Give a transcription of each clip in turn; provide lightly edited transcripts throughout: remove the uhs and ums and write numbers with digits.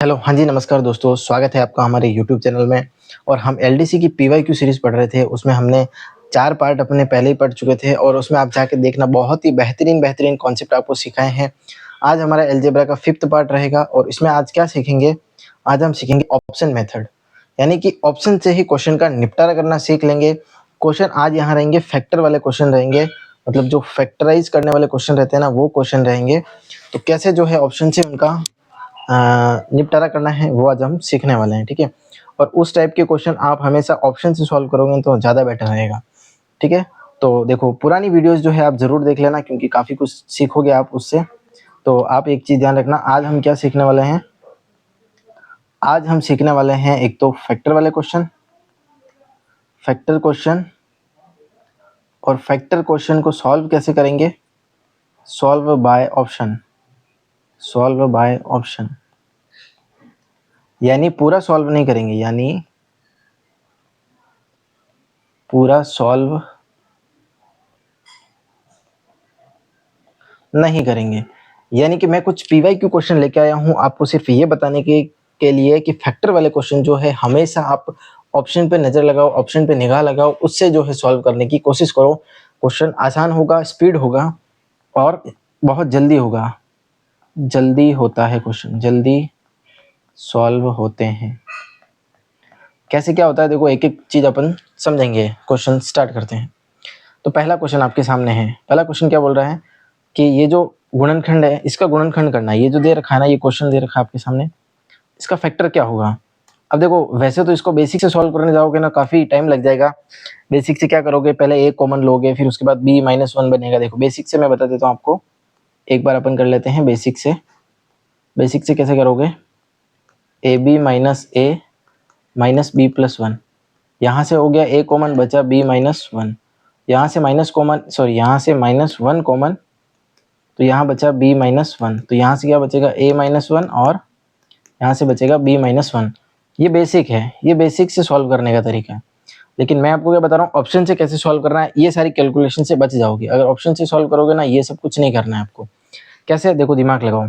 Hello, हाँ जी, नमस्कार दोस्तों, स्वागत है आपका हमारे यूट्यूब चैनल में। और हम एलडीसी की पीवाईक्यू सीरीज़ पढ़ रहे थे, उसमें हमने 4 पार्ट अपने पहले ही पढ़ चुके थे और उसमें आप जाके देखना बहुत ही बेहतरीन कॉन्सेप्ट आपको सिखाए हैं। आज हमारा अलजेब्रा का 5th पार्ट रहेगा और इसमें आज क्या सीखेंगे? आज हम सीखेंगे ऑप्शन मेथड, यानी कि ऑप्शन से ही क्वेश्चन का निपटारा करना सीख लेंगे। क्वेश्चन आज यहाँ रहेंगे फैक्टर वाले क्वेश्चन रहेंगे, मतलब जो फैक्टराइज़ करने वाले क्वेश्चन रहते हैं ना, वो क्वेश्चन रहेंगे। तो कैसे जो है ऑप्शन से उनका निपटारा करना है वो आज हम सीखने वाले हैं, ठीक है। और उस टाइप के क्वेश्चन आप हमेशा ऑप्शन से सॉल्व करोगे तो ज़्यादा बेटर रहेगा, ठीक है। तो देखो, पुरानी वीडियोस जो है आप ज़रूर देख लेना, क्योंकि काफ़ी कुछ सीखोगे आप उससे। तो आप एक चीज़ ध्यान रखना, आज हम क्या सीखने वाले हैं? आज हम सीखने वाले हैं एक तो फैक्टर वाले क्वेश्चन, फैक्टर क्वेश्चन। और फैक्टर क्वेश्चन को सॉल्व कैसे करेंगे? Solve by option, solve by option. यानी पूरा सॉल्व नहीं करेंगे, यानी पूरा सॉल्व नहीं करेंगे। यानी कि मैं कुछ पीवाईक्यू क्वेश्चन लेके आया हूँ आपको सिर्फ ये बताने के लिए कि फैक्टर वाले क्वेश्चन जो है हमेशा आप ऑप्शन पे नज़र लगाओ, ऑप्शन पे निगाह लगाओ, उससे जो है सॉल्व करने की कोशिश करो। क्वेश्चन आसान होगा, स्पीड होगा और बहुत जल्दी होगा। जल्दी होता है क्वेश्चन, जल्दी सॉल्व होते हैं। कैसे क्या होता है देखो, एक एक चीज़ अपन समझेंगे। क्वेश्चन स्टार्ट करते हैं। तो पहला क्वेश्चन आपके सामने है। पहला क्वेश्चन क्या बोल रहा है कि ये जो गुणनखंड है इसका गुणनखंड करना है। ये जो दे रखा है ना, ये क्वेश्चन दे रखा है आपके सामने, इसका फैक्टर क्या होगा? अब देखो, वैसे तो इसको बेसिक से सॉल्व करने जाओगे ना, काफ़ी टाइम लग जाएगा। बेसिक से क्या करोगे, पहले ए कॉमन लोगे, फिर उसके बाद b-1 बनेगा। देखो, बेसिक से मैं बता देता हूँ आपको, एक बार अपन कर लेते हैं बेसिक से। बेसिक से कैसे करोगे? ab माइनस ए माइनस बी प्लस 1, यहाँ से हो गया a कॉमन, बचा b-1, यहाँ से माइनस कॉमन, सॉरी यहाँ से -1 कॉमन, तो यहाँ बचा b-1, तो यहाँ से क्या बचेगा? a-1 और यहाँ से बचेगा b-1। ये बेसिक है, ये बेसिक से सॉल्व करने का तरीका है। लेकिन मैं आपको क्या बता रहा हूँ, ऑप्शन से कैसे सॉल्व करना है। ये सारी कैलकुलेशन से बच जाओगे अगर ऑप्शन से सॉल्व करोगे ना, ये सब कुछ नहीं करना है आपको। कैसे? देखो, दिमाग लगाओ।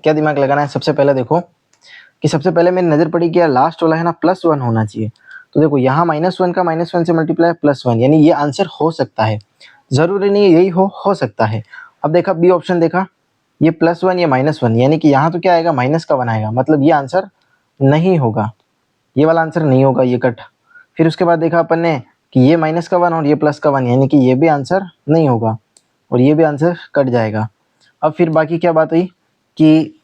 क्या दिमाग लगाना है? सबसे पहले देखो कि सबसे पहले मेरी नज़र पड़ी कि लास्ट वाला है ना +1 होना चाहिए। तो देखो, यहाँ -1 का -1 से मल्टीप्लाई +1, यानी ये आंसर हो सकता है, ज़रूरी नहीं है यही हो सकता है। अब देखा, बी ऑप्शन देखा, ये +1 ये -1, यानी कि यहाँ तो क्या आएगा? माइनस का 1 आएगा, मतलब ये आंसर नहीं होगा, ये वाला आंसर नहीं होगा, ये कट। फिर उसके बाद देखा अपन ने कि ये माइनस का 1 और ये प्लस का 1, यानी कि ये भी आंसर नहीं होगा और ये भी आंसर कट जाएगा। अब फिर बाकी क्या बात हुई कि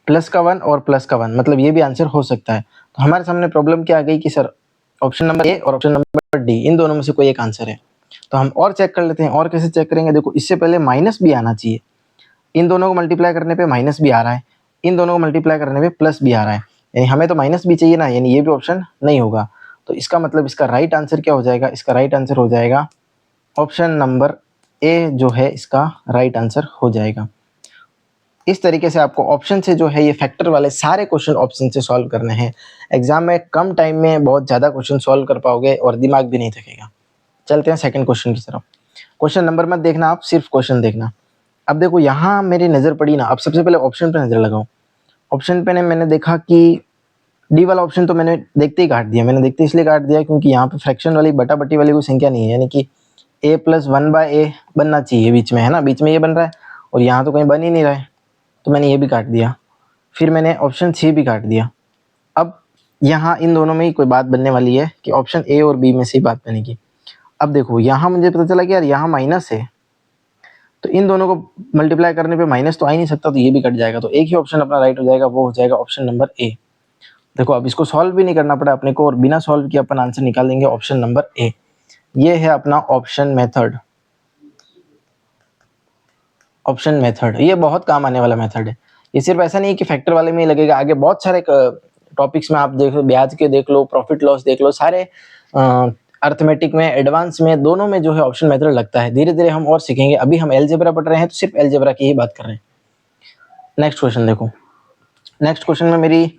प्लस का 1 और प्लस का 1, मतलब ये भी आंसर हो सकता है। तो हमारे सामने प्रॉब्लम क्या आ गई कि सर ऑप्शन नंबर ए और ऑप्शन नंबर डी, इन दोनों में से कोई एक आंसर है। तो हम और चेक कर लेते हैं। और कैसे चेक करेंगे? देखो, इससे पहले माइनस भी आना चाहिए। इन दोनों को मल्टीप्लाई करने पे माइनस भी आ रहा है, इन दोनों को मल्टीप्लाई करने पे प्लस भी आ रहा है, यानी हमें तो माइनस भी चाहिए ना, यानी ये भी ऑप्शन नहीं होगा। तो इसका मतलब इसका राइट आंसर क्या हो जाएगा? इसका राइट आंसर हो जाएगा ऑप्शन नंबर ए, जो है इसका राइट आंसर हो जाएगा। इस तरीके से आपको ऑप्शन से जो है ये फैक्टर वाले सारे क्वेश्चन ऑप्शन से सॉल्व करने हैं। एग्जाम में कम टाइम में बहुत ज़्यादा क्वेश्चन सॉल्व कर पाओगे और दिमाग भी नहीं थकेगा। चलते हैं सेकंड क्वेश्चन की तरफ। क्वेश्चन नंबर मत देखना आप, सिर्फ क्वेश्चन देखना। अब देखो, यहाँ मेरी नज़र पड़ी ना, अब सबसे पहले ऑप्शन पे नज़र लगाओ। ऑप्शन पे ने मैंने देखा कि डी वाला ऑप्शन तो मैंने देखते ही काट दिया। मैंने देखते इसलिए काट दिया क्योंकि यहाँ पे फ्रैक्शन वाली बटाबटी वाली कोई संख्या नहीं है, यानी कि a+1/a बनना चाहिए बीच में, है ना, बीच में ये बन रहा है और यहाँ तो कहीं बन ही नहीं रहा है, तो मैंने ये भी काट दिया। फिर मैंने ऑप्शन सी भी काट दिया। अब यहाँ इन दोनों में ही कोई बात बनने वाली है कि ऑप्शन ए और बी में से ही बात बनेगी। अब देखो, यहाँ मुझे पता चला कि यार यहाँ माइनस है, तो इन दोनों को मल्टीप्लाई करने पे माइनस तो आ ही नहीं सकता, तो ये भी कट जाएगा। तो एक ही ऑप्शन अपना राइट हो जाएगा, वो हो जाएगा ऑप्शन नंबर ए। देखो, अब इसको सॉल्व भी नहीं करना पड़ा अपने को और बिना सॉल्व किए अपन आंसर निकाल देंगे ऑप्शन नंबर ए। ये है अपना ऑप्शन मेथड। ऑप्शन मेथड ये बहुत काम आने वाला मेथड है। ये सिर्फ ऐसा नहीं है कि फैक्टर वाले में ही लगेगा, आगे बहुत सारे टॉपिक्स में आप देख लो, ब्याज के देख लो, प्रॉफिट लॉस देख लो, सारे अर्थमेटिक में, एडवांस में, दोनों में जो है ऑप्शन मेथड लगता है। धीरे धीरे हम और सीखेंगे। अभी हम अलजेब्रा पढ़ रहे हैं तो सिर्फ अलजेब्रा की ही बात कर रहे हैं। नेक्स्ट क्वेश्चन देखो। नेक्स्ट क्वेश्चन में मेरी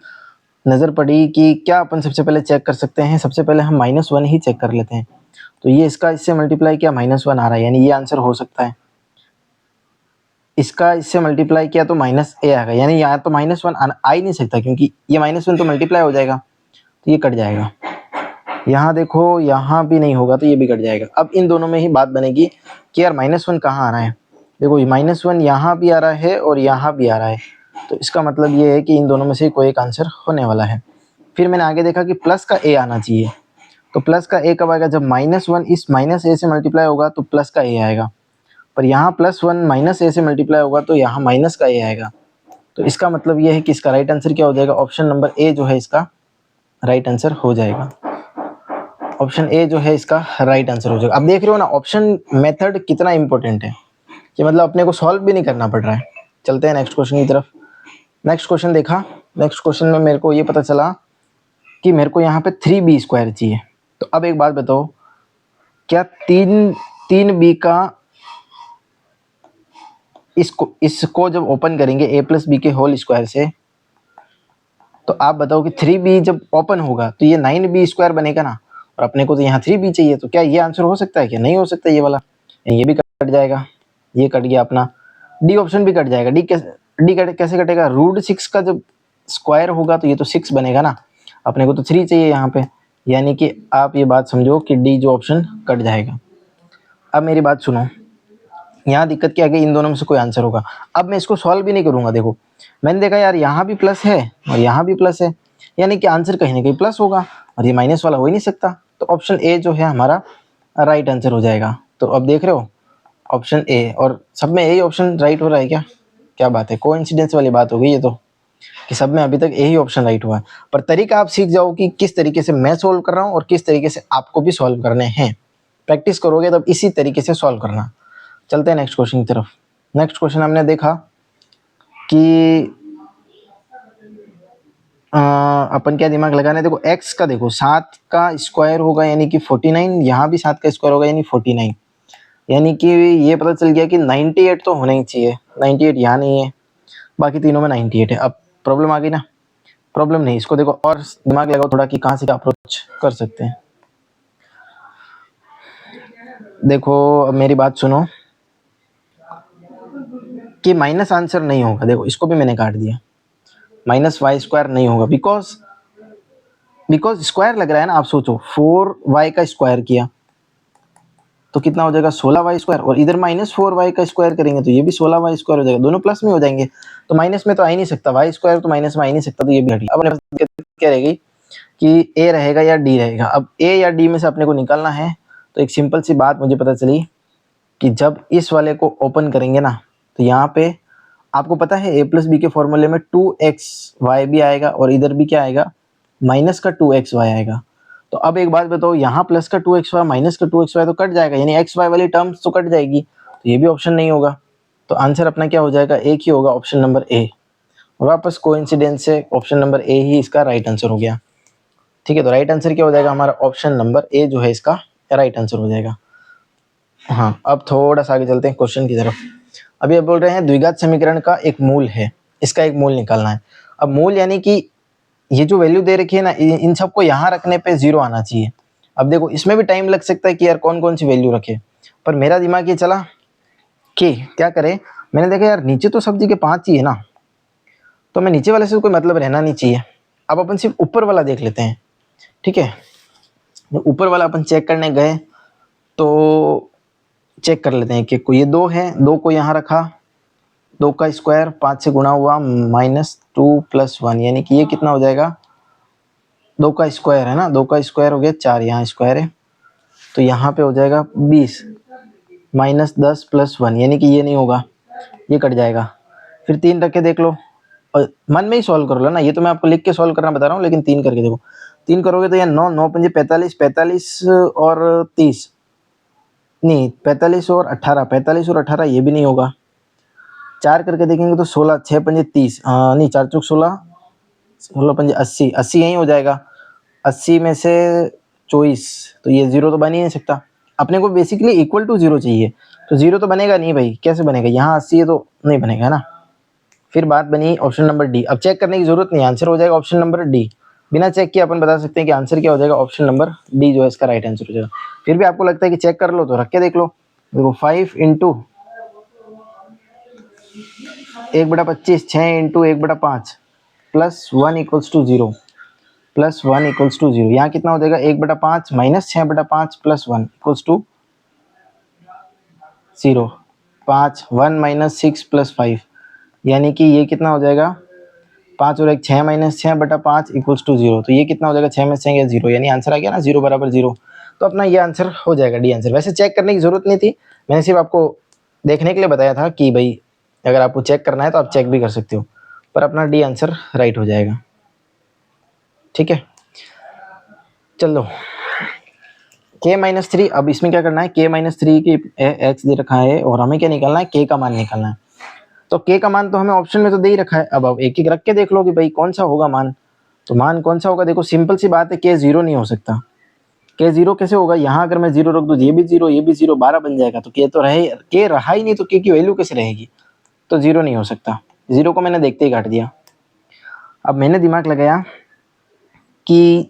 नज़र पड़ी कि क्या अपन सबसे पहले चेक कर सकते हैं। सबसे पहले हम -1 ही चेक कर लेते हैं। तो ये इसका इससे मल्टीप्लाई किया, -1 आ रहा है, यानी ये आंसर हो सकता है। इसका इससे मल्टीप्लाई किया तो माइनस ए आएगा, यानी यहाँ तो -1 आ ही नहीं सकता क्योंकि ये -1 तो मल्टीप्लाई हो जाएगा, तो ये कट जाएगा। यहाँ देखो यहाँ भी नहीं होगा तो ये भी कट जाएगा। अब इन दोनों में ही बात बनेगी कि यार -1 कहाँ आ रहा है। देखो ये -1 यहाँ भी आ रहा है और यहाँ भी आ रहा है, तो इसका मतलब ये है कि इन दोनों में से कोई एक आंसर होने वाला है। फिर मैंने आगे देखा कि प्लस का ए आना चाहिए, तो प्लस का ए कब आएगा, जब -1 इस -a से मल्टीप्लाई होगा तो प्लस का ए आएगा, पर यहाँ +1 -a से मल्टीप्लाई होगा तो यहाँ माइनस का ए आएगा। तो इसका मतलब ये है कि इसका राइट आंसर क्या हो जाएगा, ऑप्शन नंबर ए जो है इसका राइट आंसर हो जाएगा। ऑप्शन ए जो है इसका राइट आंसर हो जाएगा। अब देख रहे हो ना ऑप्शन मेथड कितना इंपॉर्टेंट है, कि मतलब अपने को सॉल्व भी नहीं करना पड़ रहा है। चलते हैं नेक्स्ट क्वेश्चन की तरफ। नेक्स्ट क्वेश्चन देखा, नेक्स्ट क्वेश्चन में मेरे को ये पता चला कि मेरे को यहाँ पे 3b² चाहिए। तो अब एक बात बताओ, क्या 3b का इसको जब ओपन करेंगे a + b के होल स्क्वायर से, तो आप बताओ कि 3b जब ओपन होगा तो ये 9b² बनेगा ना, और अपने को तो यहाँ 3b चाहिए, तो क्या ये आंसर हो सकता है, क्या नहीं हो सकता ये वाला, ये भी कट जाएगा, ये कट गया अपना, डी ऑप्शन भी कट जाएगा। कैसे कटेगा, √6 का जब स्क्वायर होगा तो ये तो 6 बनेगा ना, अपने को तो 3 चाहिए यहाँ पे, यानी कि आप ये बात समझो कि डी जो ऑप्शन कट जाएगा। अब मेरी बात सुनो, यहाँ दिक्कत क्या है कि इन दोनों में से कोई आंसर होगा। अब मैं इसको सॉल्व भी नहीं करूंगा। देखो मैंने देखा यार यहाँ भी प्लस है और यहाँ भी प्लस है, यानी कि आंसर कहीं ना कहीं प्लस होगा, और ये माइनस वाला हो ही नहीं सकता, तो ऑप्शन ए जो है हमारा राइट आंसर हो जाएगा। तो अब देख रहे हो ऑप्शन ए, और सब में यही ऑप्शन राइट हो रहा है क्या, क्या बात है, कोइंसिडेंस वाली बात हो गई ये तो, कि सब में अभी तक यही ऑप्शन राइट हुआ है। पर तरीका आप सीख जाओ कि किस तरीके से मैं सॉल्व कर रहा हूँ और किस तरीके से आपको भी सॉल्व करने हैं। प्रैक्टिस करोगे तब इसी तरीके से सॉल्व करना। चलते हैं नेक्स्ट क्वेश्चन की तरफ। नेक्स्ट क्वेश्चन हमने देखा कि अपन क्या दिमाग लगाना है। देखो x का, देखो 7 का स्क्वायर होगा यानी कि 49, यहाँ भी 7 का स्क्वायर होगा यानी 49, यानी कि ये पता चल गया कि 98 तो होना ही चाहिए। 98 यहाँ नहीं है, बाकी तीनों में 98 है। अब प्रॉब्लम आ गई ना, प्रॉब्लम नहीं, इसको देखो और दिमाग लगाओ थोड़ा कि कहाँ से अप्रोच कर सकते हैं। देखो अब मेरी बात सुनो कि माइनस आंसर नहीं होगा। देखो इसको भी मैंने काट दिया, -y² नहीं होगा, बिकॉज स्क्वायर लग रहा है ना। आप सोचो 4y का स्क्वायर किया तो कितना हो जाएगा 16y², और इधर -4y का स्क्वायर करेंगे तो ये भी 16y² हो जाएगा, दोनों प्लस में हो जाएंगे, तो माइनस में तो आ ही नहीं सकता, y² तो माइनस में आ ही नहीं सकता, तो ये भी हटी। अब अपने पास क्या रहेगी कि ए रहेगा या डी रहेगा। अब ए या डी में से अपने को निकालना है, तो एक सिंपल सी बात मुझे पता चली कि जब इस वाले को ओपन करेंगे ना, तो यहाँ पे आपको पता है a + b के फॉर्मूले में 2xy भी आएगा और इधर भी क्या आएगा, माइनस का 2xy आएगा। तो अब एक बात बताओ, यहाँ प्लस का 2xy माइनस का 2xy तो कट जाएगा, यानी xy वाली टर्म्स तो कट जाएगी, तो ये भी ऑप्शन नहीं होगा। तो आंसर अपना क्या हो जाएगा, एक ही होगा, ऑप्शन नंबर ए। वापस कोइंसिडेंस से ऑप्शन नंबर ए ही इसका राइट आंसर हो गया। ठीक है, तो राइट आंसर क्या हो जाएगा हमारा, ऑप्शन नंबर ए जो है इसका राइट आंसर हो जाएगा। हाँ, अब थोड़ा सा आगे चलते हैं क्वेश्चन की तरफ। अभी अब बोल रहे हैं द्विघात समीकरण का एक मूल है, इसका एक मूल निकालना है। अब मूल यानी कि ये जो वैल्यू दे रखी है ना, इन सबको यहाँ रखने पे 0 आना चाहिए। अब देखो इसमें भी टाइम लग सकता है कि यार कौन कौन सी वैल्यू रखे, पर मेरा दिमाग ये चला कि क्या करें। मैंने देखा यार नीचे तो सब्जी के 5 ही है ना, तो मैं नीचे वाले से कोई मतलब रहना नहीं चाहिए। अब अपन सिर्फ ऊपर वाला देख लेते हैं। ठीक है, ऊपर वाला अपन चेक करने गए तो चेक कर लेते हैं कि ये 2 है, 2 को यहाँ रखा, 2 का स्क्वायर 5 से गुणा हुआ -2 + 1, यानी कि ये कितना हो जाएगा, 2 का स्क्वायर है ना, 2 का स्क्वायर हो गया 4, यहाँ स्क्वायर है तो यहाँ पे हो जाएगा 20 -10 + 1, यानी कि ये नहीं होगा, ये कट जाएगा। फिर 3 रख के देख लो, और मन में ही सॉल्व कर लो ना, ये तो मैं आपको लिख के सॉल्व करना बता रहा हूँ, लेकिन 3 करके देखो। 3 करोगे तो यार 9 9 पंजे 45, 45 और 30 नहीं, 45 और 18, 45 और 18 ये भी नहीं होगा। 4 करके देखेंगे तो 16, 6 पंजे 30, नहीं 4 चौक 16, 16 पंजे 80, 80 यहीं हो जाएगा। 80 में से 24, तो ये 0 तो बन ही नहीं सकता। अपने को बेसिकली इक्वल टू 0 चाहिए, तो 0 तो बनेगा नहीं भाई, कैसे बनेगा, यहाँ 80 है तो नहीं बनेगा ना। फिर बात बनी ऑप्शन नंबर डी। अब चेक करने की जरूरत नहीं, आंसर हो जाएगा ऑप्शन नंबर डी। बिना चेक किए अपन बता सकते हैं कि आंसर क्या हो जाएगा, ऑप्शन नंबर डी जो है इसका राइट आंसर हो जाएगा। फिर भी आपको लगता है कि चेक कर लो तो रख के देख लो। देखो 5 × 1/25 6 into 1/5 plus 1 equals to 0 plus 1 equals to 0। यहाँ कितना हो जाएगा 1/5 minus 6/5 plus 1 equals to 0। 5 1 minus 6 plus 5 यानी कि ये कितना हो जाएगा 5 और 1 6 माइनस 6/5 इक्वल्स टू 0। तो ये कितना हो जाएगा 6 में से 0 यानी आंसर आ गया ना 0 बराबर 0। तो अपना ये आंसर हो जाएगा डी आंसर। वैसे चेक करने की ज़रूरत नहीं थी, मैंने सिर्फ आपको देखने के लिए बताया था कि भाई अगर आपको चेक करना है तो आप चेक भी कर सकते हो, पर अपना डी आंसर राइट हो जाएगा। ठीक है, चलो k-3। अब इसमें क्या करना है, k-3 की x दे रखा है और हमें क्या निकालना है, k का मान निकालना है। तो k का मान तो हमें ऑप्शन में तो दे ही रखा है। अब एक एक रख के देख लो कि भाई कौन सा होगा मान। तो मान कौन सा होगा, देखो सिंपल सी बात है, k 0 नहीं हो सकता। k 0 कैसे होगा, यहाँ अगर मैं 0 रख दूँ, ये भी 0 ये भी 0 12 बन जाएगा। तो k तो रहे, k रहा ही नहीं, तो k की वैल्यू कैसे रहेगी। तो 0 नहीं हो सकता, 0 को मैंने देखते ही काट दिया। अब मैंने दिमाग लगाया कि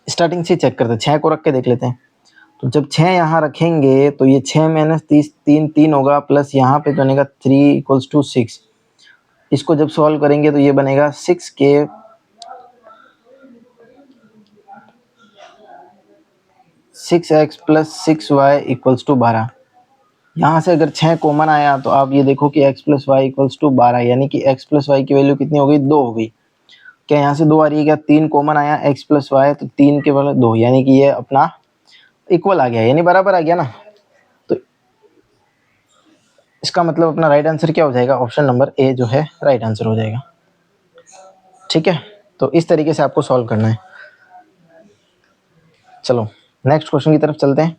स्टार्टिंग से चेक करते हैं, 6 को रख के देख लेते हैं। तो जब 6 यहाँ रखेंगे तो ये 6 माइनस 30 3 3 होगा, प्लस यहाँ पे बनेगा 3 इक्वल्स टू 6। इसको जब सॉल्व करेंगे तो ये बनेगा 6k 6x plus 6y equals to 12। यहाँ से अगर 6 कॉमन आया तो आप ये देखो कि x plus Y equals to 12, यानी कि x प्लस वाई की वैल्यू कितनी हो गई, 2 हो गई। क्या यहाँ से 2 आ रही है क्या, 3 कॉमन आया x प्लस वाई, तो 3 के बराबर 2, यानी कि ये अपना इक्वल आ गया, यानी बराबर आ गया ना। तो इसका मतलब अपना राइट आंसर क्या हो जाएगा, ऑप्शन नंबर ए जो है राइट आंसर हो जाएगा। ठीक है, तो इस तरीके से आपको सॉल्व करना है। चलो नेक्स्ट क्वेश्चन की तरफ चलते हैं।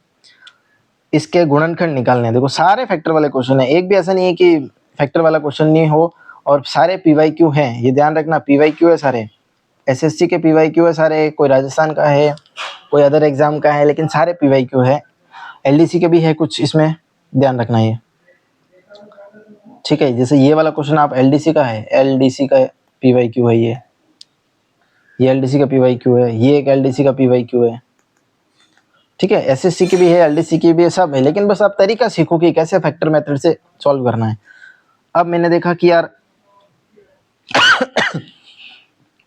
इसके गुणनखंड निकालने हैं। देखो सारे फैक्टर वाले क्वेश्चन है, एक भी ऐसा नहीं है कि फैक्टर वाला क्वेश्चन नहीं हो, और सारे PYQ हैं, ये ध्यान रखना, PYQ है सारे, SSC के PYQ है सारे, कोई राजस्थान का है, कोई अदर एग्जाम का है, लेकिन सारे PYQ है। LDC के भी है कुछ, इसमें ध्यान रखना है। ठीक है, जैसे ये वाला क्वेश्चन आप LDC का है, LDC का PYQ है, ये LDC का PYQ है, ये एक LDC का PYQ है। ठीक है, SSC की भी है, LDC की भी है, सब है, लेकिन बस आप तरीका सीखो कि कैसे फैक्टर मेथड से सॉल्व करना है। अब मैंने देखा कि यार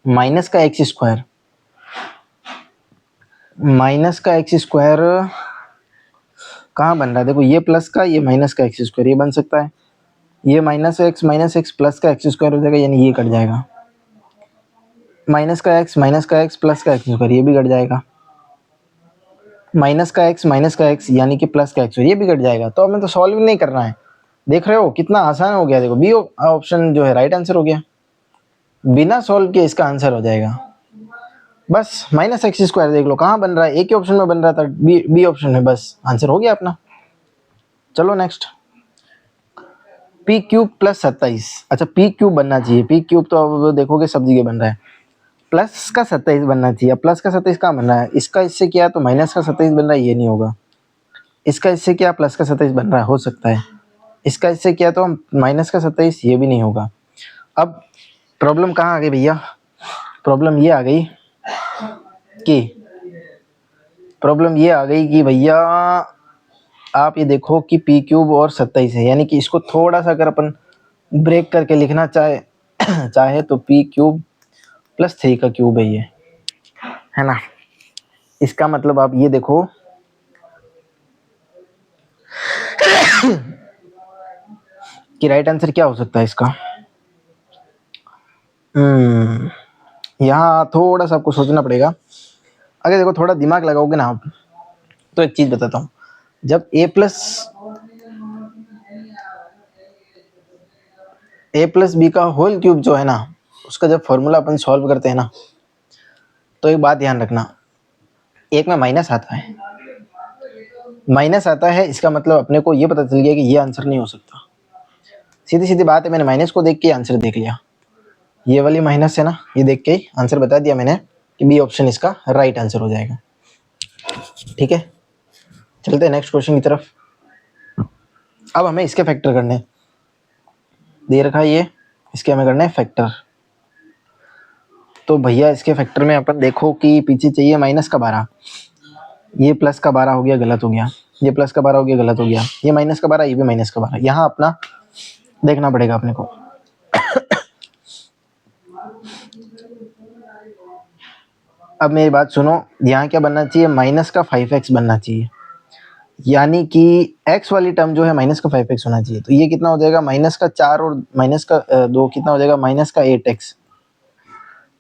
माइनस का एक्स स्क्वायर, माइनस का एक्स स्क्वायर कहाँ बन रहा है, देखो ये प्लस का, ये माइनस का एक्स स्क्वायर, ये बन सकता है। ये माइनस एक्स प्लस का एक्स स्क्वायर हो जाएगा, यानी ये कट जाएगा। माइनस का एक्स प्लस का एक्स स्क्वायर, ये भी कट जाएगा। माइनस का एक्स यानी कि प्लस का एक्स, ये भी कट जाएगा। तो हमें तो सॉल्व नहीं करना है, देख रहे हो कितना आसान हो गया। देखो बी ऑप्शन जो है राइट आंसर हो गया, बिना सॉल्व किए इसका आंसर हो जाएगा। बस माइनस एक्स स्क्वायर देख लो कहाँ बन रहा है, एक ही ऑप्शन में बन रहा था, बी ऑप्शन में, बस आंसर हो गया अपना। चलो नेक्स्ट, पी क्यूब प्लस 27। अच्छा पी क्यूब बनना चाहिए, पी क्यूब तो अब देखोगे सब जगह बन रहा है, प्लस का 27 बनना चाहिए। अब प्लस का 27 कहाँ बन रहा है, इसका इससे क्या तो माइनस का 27 बन रहा है, ये नहीं होगा। इसका इससे क्या प्लस का 27 बन रहा है, हो सकता है। इसका इससे क्या तो माइनस का 27, ये भी नहीं होगा। अब प्रॉब्लम कहाँ आ गई भैया, प्रॉब्लम ये आ गई कि भैया आप ये देखो कि पी क्यूब और 27 है, यानी कि इसको थोड़ा सा अगर अपन ब्रेक करके लिखना चाहे तो पी क्यूब प्लस 3 का क्यूब है ये, है ना। इसका मतलब आप ये देखो कि राइट आंसर क्या हो सकता है इसका। यहाँ थोड़ा सा आपको सोचना पड़ेगा। अगर देखो थोड़ा दिमाग लगाओगे ना आप, तो एक चीज बताता हूँ, जब a प्लस बी का होल क्यूब जो है ना, उसका जब फॉर्मूला अपन सॉल्व करते हैं ना, तो एक बात ध्यान रखना, एक में माइनस आता है, इसका मतलब अपने को ये पता चल गया कि ये आंसर नहीं हो सकता। सीधी सीधी बात है, मैंने माइनस को देख के आंसर देख लिया, ये वाली माइनस है ना, ये देख के आंसर बता दिया मैंने कि बी ऑप्शन इसका राइट आंसर हो जाएगा। ठीक है, चलते हैं नेक्स्ट क्वेश्चन की तरफ। अब हमें इसके फैक्टर करने हैं, दे रखा है ये, इसके हमें करना है फैक्टर। तो भैया इसके फैक्टर में अपन देखो कि पीछे चाहिए माइनस का 12, ये प्लस का 12 हो गया, गलत हो गया, ये प्लस का 12 हो गया, गलत हो गया, ये माइनस का 12, ये भी माइनस का 12। यहाँ अपना देखना पड़ेगा अपने को। अब मेरी बात सुनो, यहाँ क्या बनना चाहिए, माइनस का 5x बनना चाहिए, यानी कि x वाली टर्म जो है माइनस का 5x होना चाहिए। तो ये कितना हो जाएगा, माइनस का 4 और माइनस का 2 कितना हो जाएगा, माइनस का 8x।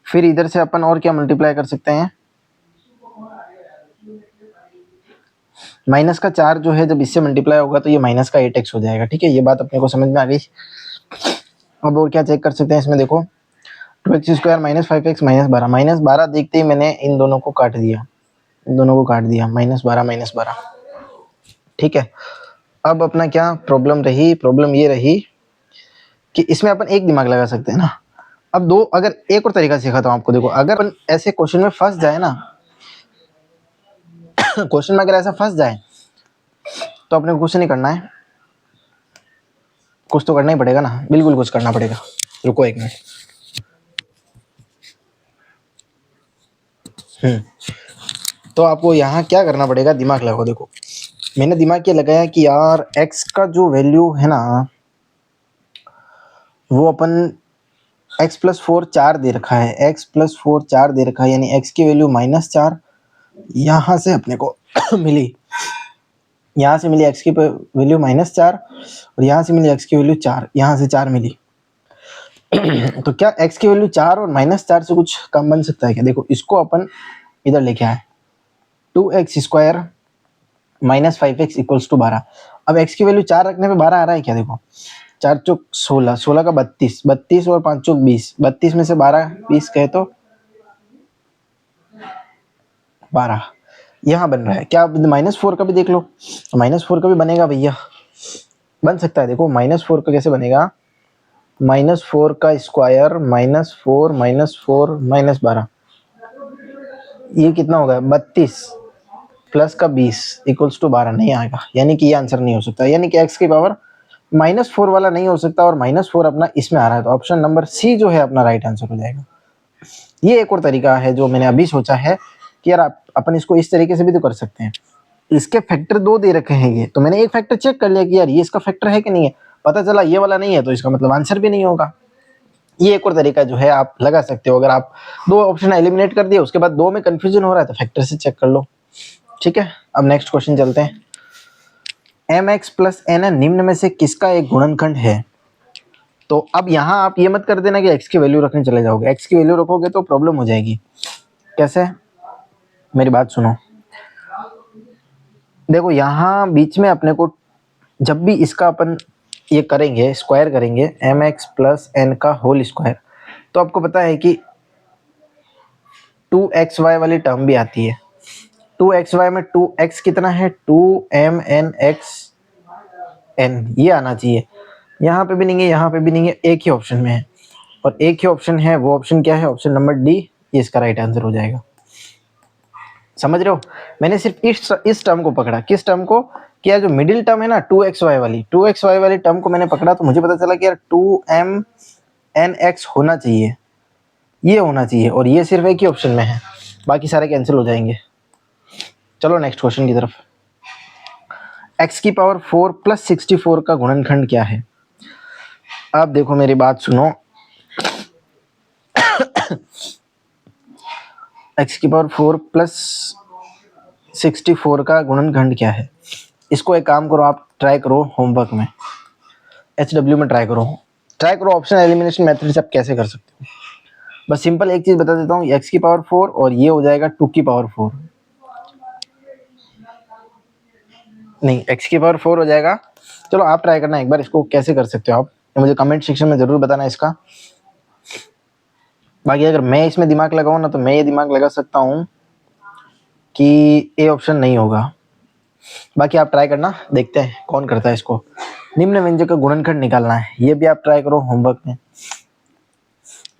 फिर इधर से अपन और क्या मल्टीप्लाई कर सकते हैं, माइनस का 4 जो है जब इससे मल्टीप्लाई होगा तो ये माइनस का 8x हो जाएगा। ठीक है, ये बात अपने को समझ में आ गई। अब और क्या चेक कर सकते हैं इसमें, देखो 2x² माइनस 5x माइनस 12 देखते ही मैंने इन दोनों को काट दिया, इन दोनों को काट दिया, -12 ठीक है। अब अपना क्या प्रॉब्लम रही, प्रॉब्लम ये रही कि इसमें अपन एक दिमाग लगा सकते हैं ना। अब दो, अगर एक और तरीका सिखाता हूँ आपको, देखो अगर अपन ऐसे क्वेश्चन में फंस जाए ना, क्वेश्चन में अगर ऐसा फंस जाए तो अपने को कुछ नहीं करना है, कुछ तो करना ही पड़ेगा ना, बिल्कुल कुछ करना पड़ेगा। रुको एक मिनट। तो आपको यहाँ क्या करना पड़ेगा, दिमाग लगाओ। देखो मैंने दिमाग ये लगाया कि यार x का जो वैल्यू है ना, वो अपन x+4 4 दे रखा है, x+4 4 दे रखा है, यानी x की वैल्यू -4 यहाँ से अपने को मिली, यहाँ से मिली x की वैल्यू -4 और यहाँ से मिली x की वैल्यू 4, यहाँ से 4 मिली। तो क्या x की वैल्यू 4 और -4 से कुछ कम बन सकता है क्या? देखो इसको अपन इधर लेके आए, 2x² minus 5x equals to 12। अब x की वैल्यू 4 रखने पे 12 आ रहा है क्या? देखो 4 चौक 16, 16 का 32, 32 और 5 चौक 20, 32 में से 12 20 कहे तो 12 यहाँ बन रहा है। क्या -4 का भी देख लो, -4 का भी बनेगा भैया, बन सकता है। देखो -4 का कैसे बनेगा, -4 का स्क्वायर -4 -4 -12, ये कितना होगा 32 प्लस का 20 इक्वल्स टू 12, नहीं आएगा, यानी कि ये आंसर नहीं हो सकता, यानी कि x की पावर -4 वाला नहीं हो सकता और -4 अपना इसमें आ रहा है, तो ऑप्शन नंबर सी जो है अपना राइट आंसर हो जाएगा। ये एक और तरीका है जो मैंने अभी सोचा है कि यार अपन इसको इस तरीके से भी तो कर सकते हैं। इसके फैक्टर 2 दे रखे हैं ये, तो मैंने एक फैक्टर चेक कर लिया कि यार ये इसका फैक्टर है कि नहीं है, पता चला ये वाला नहीं है, तो इसका मतलब आंसर भी नहीं होगा। ये एक और तरीका जो है आप लगा सकते हो। अगर आप 2 ऑप्शन एलिमिनेट कर दिए, उसके बाद 2 में कंफ्यूजन हो रहा है तो फैक्टर से चेक कर लो। ठीक है, अब नेक्स्ट क्वेश्चन चलते हैं। mx प्लस n निम्न में से किसका एक गुणनखंड है? तो अब यहाँ आप ये मत कर देना कि x की वैल्यू रखने चले जाओगे, x की वैल्यू रखोगे तो प्रॉब्लम हो जाएगी। कैसे, मेरी बात सुनो। देखो यहाँ बीच में अपने को जब भी इसका अपन ये करेंगे, स्क्वायर करेंगे mx प्लस n का होल स्क्वायर, तो आपको पता है कि 2xy वाली टर्म भी आती है। 2xy में 2x कितना है, 2mnx n, ये आना चाहिए। यहाँ पे भी नहीं है, यहाँ पे भी नहीं है, एक ही ऑप्शन में है, और एक ही ऑप्शन है, वो ऑप्शन क्या है, ऑप्शन नंबर डी, ये इसका राइट आंसर हो जाएगा। समझ रहे हो, मैंने सिर्फ इस टर्म को पकड़ा, किस टर्म को, क्या जो मिडिल टर्म है ना 2xy वाली टर्म को मैंने पकड़ा, तो मुझे पता चला कि यार 2mnx होना चाहिए, ये होना चाहिए, और ये सिर्फ एक ही ऑप्शन में है, बाकी सारे कैंसिल हो जाएंगे। चलो नेक्स्ट क्वेश्चन की तरफ। x की पावर 4 प्लस 64 का गुणनखंड क्या है? अब देखो मेरी बात सुनो, x की पावर 4 प्लस 64 का गुणनखंड क्या है? इसको एक काम करो, आप ट्राई करो होमवर्क में, HW में ट्राई करो ऑप्शन एलिमिनेशन मेथड से आप कैसे कर सकते हो। बस सिंपल एक चीज बता देता हूँ, x की पावर 4 और ये हो जाएगा 2 की पावर 4, नहीं x की पावर 4 हो जाएगा। चलो आप ट्राई करना एक बार, इसको कैसे कर सकते हो आप, मुझे कमेंट सेक्शन में जरूर बताना इसका। बाकी अगर मैं इसमें दिमाग लगाऊं ना, तो मैं ये दिमाग लगा सकता हूँ कि ए ऑप्शन नहीं होगा। बाकी आप ट्राई करना, देखते हैं कौन करता है इसको। निम्न व्यंजक का गुणनखंड निकालना है, ये भी आप ट्राई करो होमवर्क में।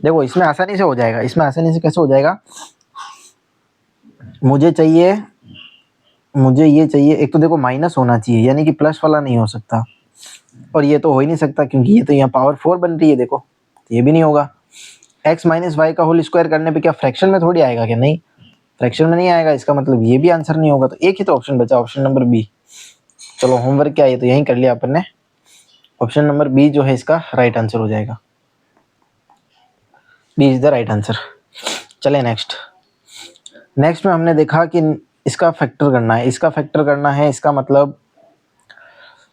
देखो इसमें आसानी से हो जाएगा, इसमें आसानी से कैसे हो जाएगा, मुझे ये चाहिए, एक तो देखो माइनस होना चाहिए, यानी कि प्लस वाला नहीं हो सकता, और ये तो हो ही नहीं सकता क्योंकि ये तो यहाँ पावर 4 बन रही है, देखो ये भी नहीं होगा। x माइनस वाई का होल स्क्वायर करने पे क्या फ्रैक्शन में थोड़ी आएगा क्या, नहीं फ्रैक्शन में नहीं आएगा, इसका मतलब ये भी आंसर नहीं होगा। तो एक ही तो ऑप्शन बचा, ऑप्शन नंबर बी। चलो होमवर्क क्या है, ये तो यहीं कर लिया अपन ने। ऑप्शन नंबर बी जो है इसका राइट आंसर हो जाएगा। B is the right answer. चले नेक्स्ट में हमने देखा कि इसका फैक्टर करना है, इसका मतलब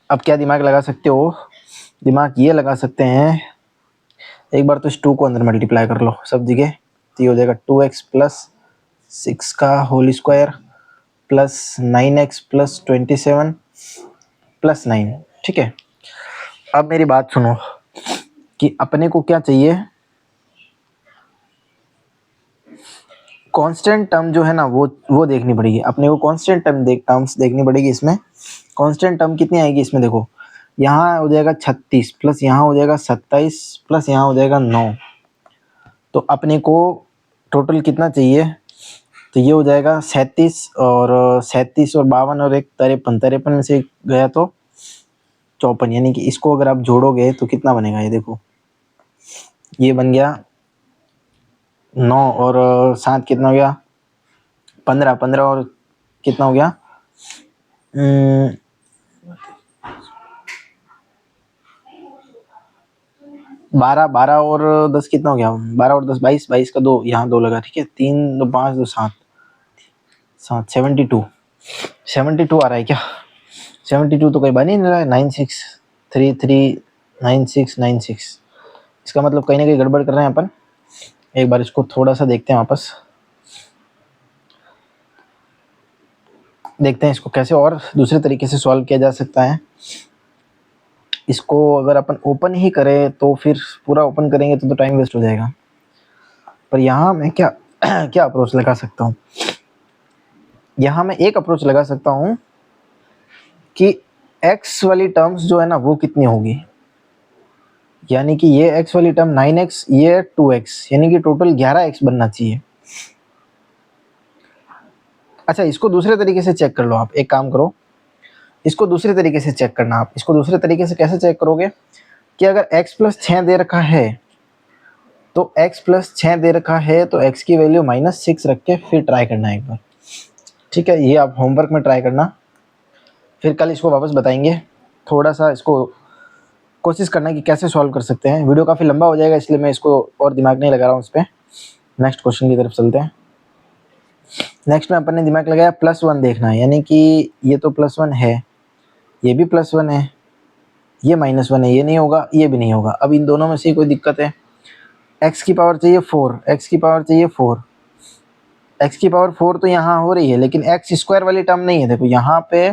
अब क्या दिमाग लगा सकते हो, दिमाग ये लगा सकते हैं, एक बार तो इस 2 को अंदर मल्टीप्लाई कर लो सब जगह, तो ये हो जाएगा 2x प्लस 6 का whole square plus 9x plus 27 plus 9। ठीक है, अब मेरी बात सुनो कि अपने को क्या चाहिए, कांस्टेंट टर्म जो है ना वो देखनी पड़ेगी अपने को, कांस्टेंट टर्म्स देखनी पड़ेगी इसमें। कांस्टेंट टर्म कितनी आएगी इसमें, देखो यहाँ हो जाएगा 36 प्लस यहाँ हो जाएगा 27 प्लस यहाँ हो जाएगा 9, तो अपने को टोटल कितना चाहिए, तो ये हो जाएगा 37 और 52 और एक 53 में से गया तो 54, यानी कि इसको अगर आप जोड़ोगे तो कितना बनेगा, ये देखो ये बन गया 9 और 7 कितना हो गया 15 और कितना हो गया 12 और 10 कितना हो गया, 12 और 10 22 का 2 यहाँ 2 लगा, ठीक है 3 2 5 2 7 72 आ रहा है क्या, 72 तो कोई बन ही नहीं रहा है, 96339696, इसका मतलब कहीं ना कहीं गड़बड़ कर रहे हैं अपन। एक बार इसको थोड़ा सा देखते हैं वापस, देखते हैं इसको कैसे और दूसरे तरीके से सॉल्व किया जा सकता है। इसको अगर अपन ओपन ही करें तो फिर पूरा ओपन करेंगे तो टाइम वेस्ट हो जाएगा, पर यहाँ मैं क्या क्या अप्रोच लगा सकता हूँ, यहाँ मैं एक अप्रोच लगा सकता हूँ कि x वाली टर्म्स जो है ना वो कितनी होगी, यानी कि ये x वाली टर्म 9x, ये 2x, यानी कि टोटल 11x बनना चाहिए। अच्छा, इसको दूसरे तरीके से चेक कर लो आप, एक काम करो इसको दूसरे तरीके से चेक करना आप। इसको दूसरे तरीके से कैसे चेक करोगे कि अगर x प्लस 6 दे रखा है तो x प्लस 6 दे रखा है तो x की वैल्यू -6 रख के फिर ट्राई करना है एक बार, ठीक है, ये आप होमवर्क में ट्राई करना, फिर कल इसको वापस बताएंगे। थोड़ा सा इसको कोशिश करना कि कैसे सॉल्व कर सकते हैं, वीडियो काफ़ी लंबा हो जाएगा इसलिए मैं इसको और दिमाग नहीं लगा रहा हूँ इस पर। नेक्स्ट क्वेश्चन की तरफ चलते हैं। नेक्स्ट में अपन ने दिमाग लगाया +1 देखना है, यानी कि ये तो +1 है, ये भी +1 है, ये -1 है, ये नहीं होगा ये भी नहीं होगा। अब इन दोनों में से कोई दिक्कत है, x की पावर चाहिए 4, x की पावर चाहिए 4, x की पावर 4 तो यहाँ हो रही है, लेकिन x स्क्वायर वाली टर्म नहीं है। देखो यहाँ पे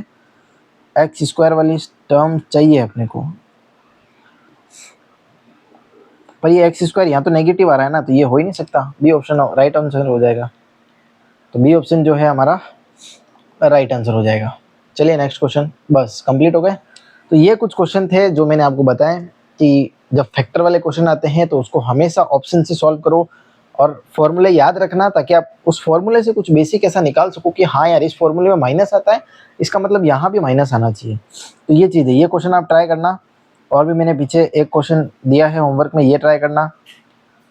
x स्क्वायर वाली टर्म चाहिए अपने को, पर ये x स्क्वायर यहाँ तो नेगेटिव आ रहा है ना, तो ये हो ही नहीं सकता। बी ऑप्शन राइट आंसर हो जाएगा, तो बी ऑप्शन जो है हमारा राइट आंसर हो जाएगा। चलिए नेक्स्ट क्वेश्चन, बस कंप्लीट हो गए। तो ये कुछ क्वेश्चन थे जो मैंने आपको बताए कि जब फैक्टर वाले क्वेश्चन आते हैं तो उसको हमेशा ऑप्शन से सॉल्व करो और फॉर्मूले याद रखना, ताकि आप उस फॉर्मूले से कुछ बेसिक ऐसा निकाल सको कि हाँ यार इस फॉर्मूले में माइनस आता है, इसका मतलब यहाँ भी माइनस आना चाहिए। तो ये चीज़ है, ये क्वेश्चन आप ट्राई करना, और भी मैंने पीछे एक क्वेश्चन दिया है होमवर्क में, ये ट्राई करना,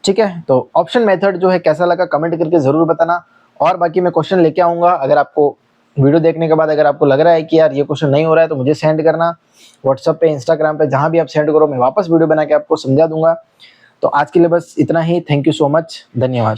ठीक है। तो ऑप्शन मेथड जो है कैसा लगा कमेंट करके ज़रूर बताना, और बाकी मैं क्वेश्चन लेके आऊँगा। अगर आपको वीडियो देखने के बाद अगर आपको लग रहा है कि यार ये क्वेश्चन नहीं हो रहा है तो मुझे सेंड करना, व्हाट्सएप पे, इंस्टाग्राम पे, जहाँ भी आप सेंड करो मैं वापस वीडियो बना के आपको समझा दूंगा। तो आज के लिए बस इतना ही, थैंक यू सो मच, धन्यवाद।